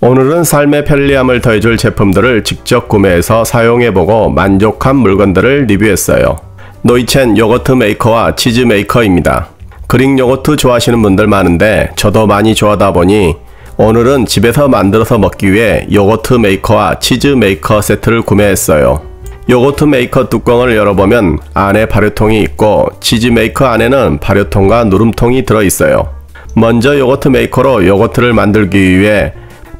오늘은 삶의 편리함을 더해줄 제품들을 직접 구매해서 사용해보고 만족한 물건들을 리뷰했어요. 노이첸 요거트 메이커와 치즈 메이커입니다. 그릭 요거트 좋아하시는 분들 많은데 저도 많이 좋아하다 보니 오늘은 집에서 만들어서 먹기 위해 요거트 메이커와 치즈 메이커 세트를 구매했어요. 요거트 메이커 뚜껑을 열어보면 안에 발효통이 있고 치즈 메이커 안에는 발효통과 누름통이 들어있어요. 먼저 요거트 메이커로 요거트를 만들기 위해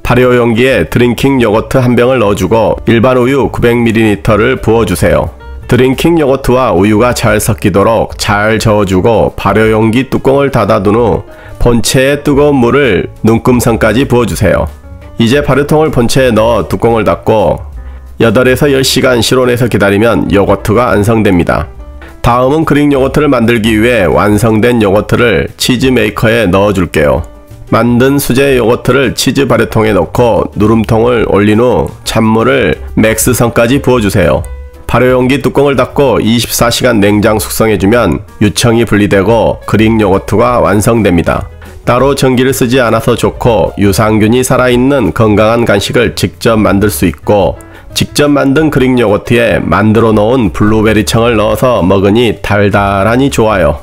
발효 용기에 드링킹 요거트 한 병을 넣어주고 일반 우유 900ml를 부어주세요. 드링킹 요거트와 우유가 잘 섞이도록 잘 저어주고 발효 용기 뚜껑을 닫아둔 후 본체에 뜨거운 물을 눈금선까지 부어주세요. 이제 발효통을 본체에 넣어 뚜껑을 닫고 8에서 10시간 실온에서 기다리면 요거트가 완성됩니다. 다음은 그릭 요거트를 만들기 위해 완성된 요거트를 치즈 메이커에 넣어줄게요. 만든 수제 요거트를 치즈 발효통에 넣고 누름통을 올린 후 찬물을 맥스선까지 부어주세요. 발효용기 뚜껑을 닫고 24시간 냉장 숙성해주면 유청이 분리되고 그릭 요거트가 완성됩니다. 따로 전기를 쓰지 않아서 좋고 유산균이 살아있는 건강한 간식을 직접 만들 수 있고 직접 만든 그릭 요거트에 만들어 놓은 블루베리 청을 넣어서 먹으니 달달하니 좋아요.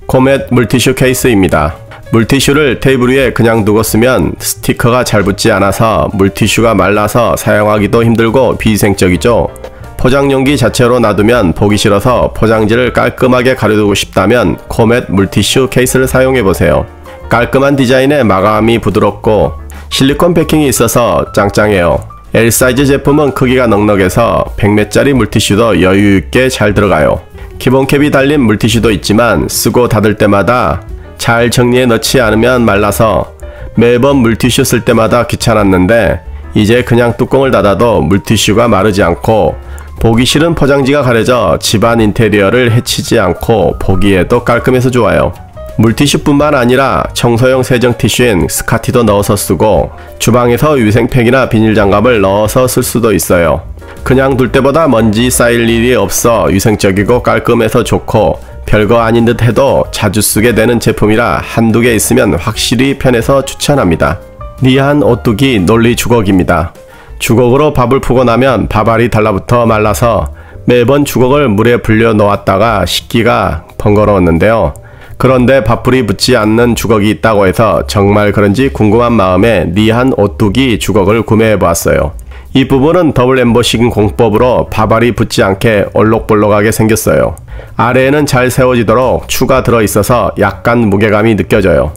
코멧 물티슈 케이스입니다. 물티슈를 테이블 위에 그냥 두고 쓰면 스티커가 잘 붙지 않아서 물티슈가 말라서 사용하기도 힘들고 비위생적이죠. 포장용기 자체로 놔두면 보기 싫어서 포장지를 깔끔하게 가려두고 싶다면 코멧 물티슈 케이스를 사용해보세요. 깔끔한 디자인에 마감이 부드럽고 실리콘 패킹이 있어서 짱짱해요. L사이즈 제품은 크기가 넉넉해서 100ml짜리 물티슈도 여유있게 잘 들어가요. 기본 캡이 달린 물티슈도 있지만 쓰고 닫을 때마다 잘 정리해 넣지 않으면 말라서 매번 물티슈 쓸 때마다 귀찮았는데 이제 그냥 뚜껑을 닫아도 물티슈가 마르지 않고 보기 싫은 포장지가 가려져 집안 인테리어를 해치지 않고 보기에도 깔끔해서 좋아요. 물티슈뿐만 아니라 청소용 세정티슈인 스카티도 넣어서 쓰고 주방에서 위생팩이나 비닐장갑을 넣어서 쓸 수도 있어요. 그냥 둘 때보다 먼지 쌓일 일이 없어 위생적이고 깔끔해서 좋고 별거 아닌 듯 해도 자주 쓰게 되는 제품이라 한두 개 있으면 확실히 편해서 추천합니다. 니한 오뚜기 논리 주걱입니다. 주걱으로 밥을 푸고 나면 밥알이 달라붙어 말라서 매번 주걱을 물에 불려 놓았다가 씻기가 번거로웠는데요. 그런데 밥풀이 붙지 않는 주걱이 있다고 해서 정말 그런지 궁금한 마음에 니한 오뚜기 주걱을 구매해 보았어요. 이 부분은 더블 엠보싱 공법으로 밥알이 붙지 않게 올록볼록하게 생겼어요. 아래에는 잘 세워지도록 추가 들어있어서 약간 무게감이 느껴져요.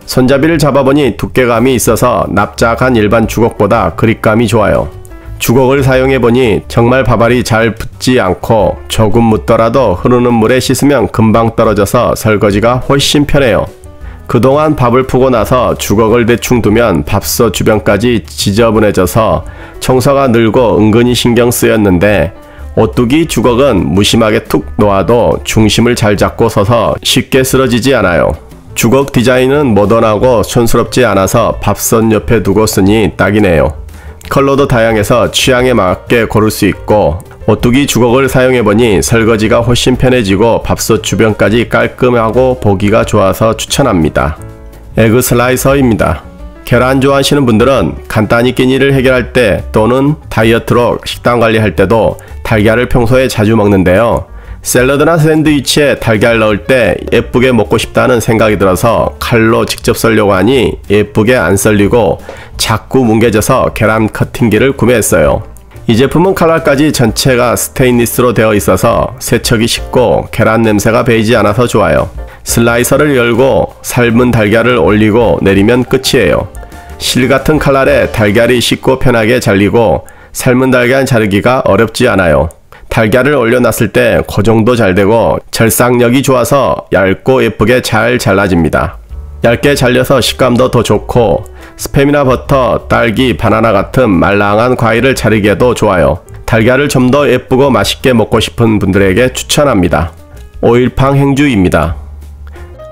손잡이를 잡아보니 두께감이 있어서 납작한 일반 주걱보다 그립감이 좋아요. 주걱을 사용해보니 정말 밥알이 잘 붙지 않고 조금 묻더라도 흐르는 물에 씻으면 금방 떨어져서 설거지가 훨씬 편해요. 그동안 밥을 푸고 나서 주걱을 대충 두면 밥솥 주변까지 지저분해져서 청소가 늘고 은근히 신경 쓰였는데 오뚜기 주걱은 무심하게 툭 놓아도 중심을 잘 잡고 서서 쉽게 쓰러지지 않아요. 주걱 디자인은 모던하고 촌스럽지 않아서 밥솥 옆에 두고 쓰니 딱이네요. 컬러도 다양해서 취향에 맞게 고를 수 있고 오뚜기 주걱을 사용해보니 설거지가 훨씬 편해지고 밥솥 주변까지 깔끔하고 보기가 좋아서 추천합니다. 에그 슬라이서입니다. 계란 좋아하시는 분들은 간단히 끼니를 해결할 때 또는 다이어트로 식단 관리할 때도 달걀을 평소에 자주 먹는데요. 샐러드나 샌드위치에 달걀 넣을 때 예쁘게 먹고 싶다는 생각이 들어서 칼로 직접 썰려고 하니 예쁘게 안 썰리고 자꾸 뭉개져서 계란 커팅기를 구매했어요. 이 제품은 칼날까지 전체가 스테인리스로 되어 있어서 세척이 쉽고 계란 냄새가 배이지 않아서 좋아요. 슬라이서를 열고 삶은 달걀을 올리고 내리면 끝이에요. 실 같은 칼날에 달걀이 쉽고 편하게 잘리고 삶은 달걀 자르기가 어렵지 않아요. 달걀을 올려놨을 때 그 정도 잘 되고 절삭력이 좋아서 얇고 예쁘게 잘 잘라집니다. 얇게 잘려서 식감도 더 좋고 스팸이나 버터, 딸기, 바나나 같은 말랑한 과일을 자르기에도 좋아요. 달걀을 좀 더 예쁘고 맛있게 먹고 싶은 분들에게 추천합니다. 오일팡 행주입니다.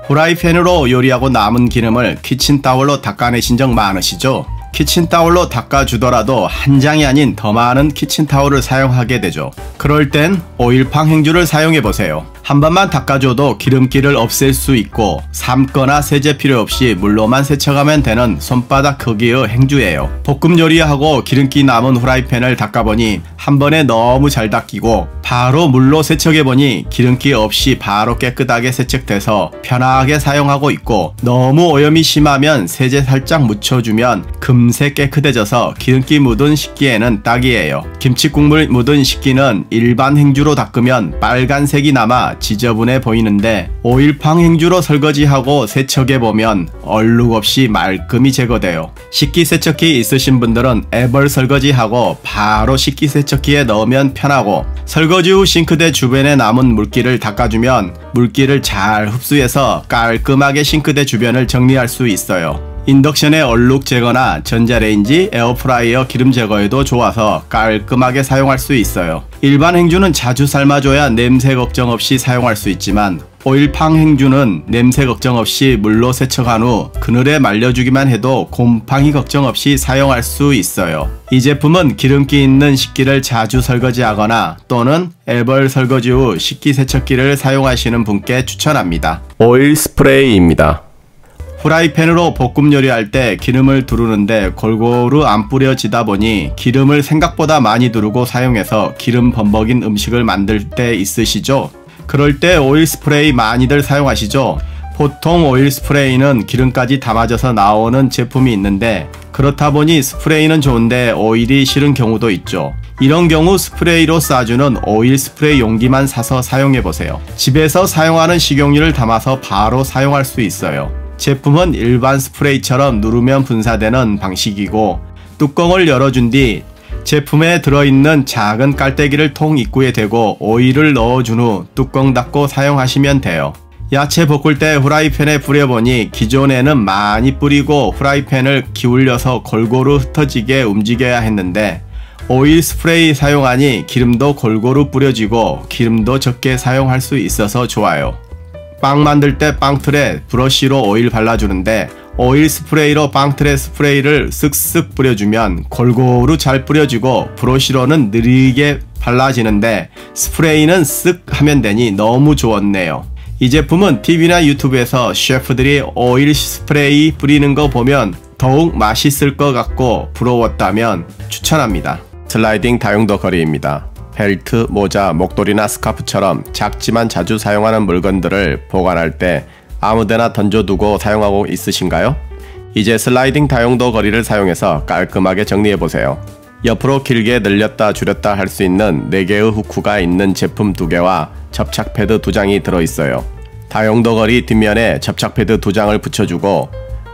후라이팬으로 요리하고 남은 기름을 키친타올로 닦아내신 적 많으시죠? 키친타올로 닦아주더라도 한 장이 아닌 더 많은 키친타올을 사용하게 되죠. 그럴 땐 오일팡 행주를 사용해보세요. 한 번만 닦아줘도 기름기를 없앨 수 있고 삶거나 세제 필요 없이 물로만 세척하면 되는 손바닥 크기의 행주예요. 볶음 요리하고 기름기 남은 후라이팬을 닦아보니 한 번에 너무 잘 닦이고 바로 물로 세척해보니 기름기 없이 바로 깨끗하게 세척돼서 편하게 사용하고 있고, 너무 오염이 심하면 세제 살짝 묻혀주면 금세 깨끗해져서 기름기 묻은 식기에는 딱이에요. 김치국물 묻은 식기는 일반 행주로 닦으면 빨간색이 남아 지저분해 보이는데 오일팡 행주로 설거지하고 세척해보면 얼룩 없이 말끔히 제거돼요. 식기세척기 있으신 분들은 애벌 설거지하고 바로 식기세척기에 넣으면 편하고, 설거지 후 싱크대 주변에 남은 물기를 닦아주면 물기를 잘 흡수해서 깔끔하게 싱크대 주변을 정리할 수 있어요. 인덕션의 얼룩 제거나 전자레인지, 에어프라이어 기름 제거에도 좋아서 깔끔하게 사용할 수 있어요. 일반 행주는 자주 삶아줘야 냄새 걱정 없이 사용할 수 있지만 오일팡 행주는 냄새 걱정 없이 물로 세척한 후 그늘에 말려주기만 해도 곰팡이 걱정 없이 사용할 수 있어요. 이 제품은 기름기 있는 식기를 자주 설거지하거나 또는 애벌 설거지 후 식기세척기를 사용하시는 분께 추천합니다. 오일 스프레이입니다. 후라이팬으로 볶음 요리할 때 기름을 두르는데 골고루 안 뿌려지다 보니 기름을 생각보다 많이 두르고 사용해서 기름 범벅인 음식을 만들 때 있으시죠? 그럴 때 오일 스프레이 많이들 사용하시죠? 보통 오일 스프레이는 기름까지 담아져서 나오는 제품이 있는데 그렇다 보니 스프레이는 좋은데 오일이 싫은 경우도 있죠. 이런 경우 스프레이로 쏴주는 오일 스프레이 용기만 사서 사용해보세요. 집에서 사용하는 식용유를 담아서 바로 사용할 수 있어요. 제품은 일반 스프레이처럼 누르면 분사되는 방식이고, 뚜껑을 열어준 뒤 제품에 들어있는 작은 깔때기를 통 입구에 대고 오일을 넣어준 후 뚜껑 닫고 사용하시면 돼요. 야채 볶을 때 후라이팬에 뿌려보니 기존에는 많이 뿌리고 후라이팬을 기울여서 골고루 흩어지게 움직여야 했는데 오일 스프레이 사용하니 기름도 골고루 뿌려지고 기름도 적게 사용할 수 있어서 좋아요. 빵 만들 때 빵틀에 브러쉬로 오일 발라주는데 오일 스프레이로 빵틀에 스프레이를 쓱쓱 뿌려주면 골고루 잘 뿌려지고 브러쉬로는 느리게 발라지는데 스프레이는 쓱 하면 되니 너무 좋았네요. 이 제품은 TV나 유튜브에서 셰프들이 오일 스프레이 뿌리는 거 보면 더욱 맛있을 것 같고 부러웠다면 추천합니다. 슬라이딩 다용도 거리입니다. 벨트, 모자, 목도리나 스카프처럼 작지만 자주 사용하는 물건들을 보관할 때 아무데나 던져두고 사용하고 있으신가요? 이제 슬라이딩 다용도 거리를 사용해서 깔끔하게 정리해보세요. 옆으로 길게 늘렸다 줄였다 할 수 있는 4개의 후크가 있는 제품 2개와 접착 패드 2장이 들어있어요. 다용도 거리 뒷면에 접착 패드 2장을 붙여주고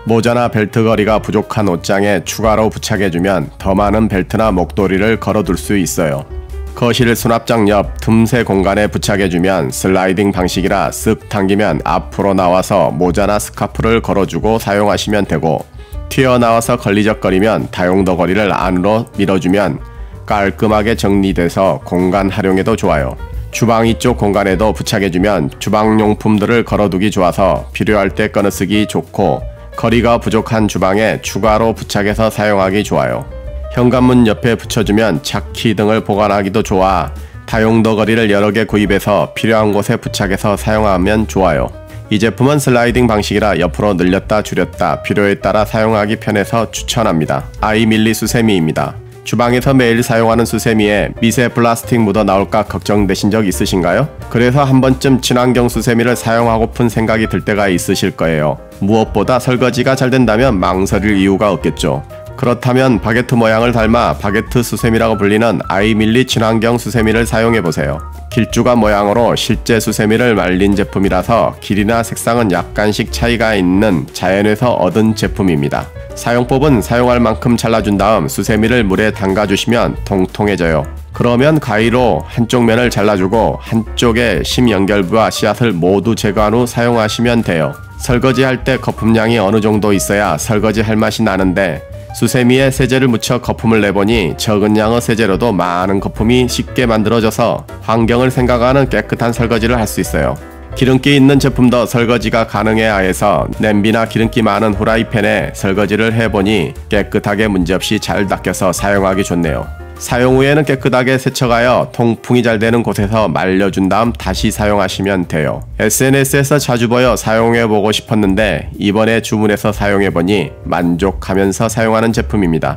모자나 벨트 거리가 부족한 옷장에 추가로 부착해주면 더 많은 벨트나 목도리를 걸어둘 수 있어요. 거실 수납장 옆 틈새 공간에 부착해주면 슬라이딩 방식이라 쓱 당기면 앞으로 나와서 모자나 스카프를 걸어주고 사용하시면 되고, 튀어나와서 걸리적거리면 다용도 거리를 안으로 밀어주면 깔끔하게 정리돼서 공간 활용에도 좋아요. 주방 이쪽 공간에도 부착해주면 주방용품들을 걸어두기 좋아서 필요할 때 꺼내쓰기 좋고, 거리가 부족한 주방에 추가로 부착해서 사용하기 좋아요. 현관문 옆에 붙여주면 차키 등을 보관하기도 좋아 다용도 거리를 여러 개 구입해서 필요한 곳에 부착해서 사용하면 좋아요. 이 제품은 슬라이딩 방식이라 옆으로 늘렸다 줄였다 필요에 따라 사용하기 편해서 추천합니다. 아이밀리 수세미입니다. 주방에서 매일 사용하는 수세미에 미세 플라스틱 묻어 나올까 걱정되신 적 있으신가요? 그래서 한 번쯤 친환경 수세미를 사용하고픈 생각이 들 때가 있으실 거예요. 무엇보다 설거지가 잘 된다면 망설일 이유가 없겠죠. 그렇다면 바게트 모양을 닮아 바게트 수세미라고 불리는 아이밀리 친환경 수세미를 사용해보세요. 길쭉한 모양으로 실제 수세미를 말린 제품이라서 길이나 색상은 약간씩 차이가 있는 자연에서 얻은 제품입니다. 사용법은 사용할 만큼 잘라준 다음 수세미를 물에 담가주시면 통통해져요. 그러면 가위로 한쪽 면을 잘라주고 한쪽에 심 연결부와 씨앗을 모두 제거한 후 사용하시면 돼요. 설거지할 때 거품량이 어느 정도 있어야 설거지할 맛이 나는데 수세미에 세제를 묻혀 거품을 내보니 적은 양의 세제로도 많은 거품이 쉽게 만들어져서 환경을 생각하는 깨끗한 설거지를 할 수 있어요. 기름기 있는 제품도 설거지가 가능해야 해서 냄비나 기름기 많은 후라이팬에 설거지를 해보니 깨끗하게 문제없이 잘 닦여서 사용하기 좋네요. 사용 후에는 깨끗하게 세척하여 통풍이 잘 되는 곳에서 말려준 다음 다시 사용하시면 돼요. SNS에서 자주 보여 사용해보고 싶었는데 이번에 주문해서 사용해보니 만족하면서 사용하는 제품입니다.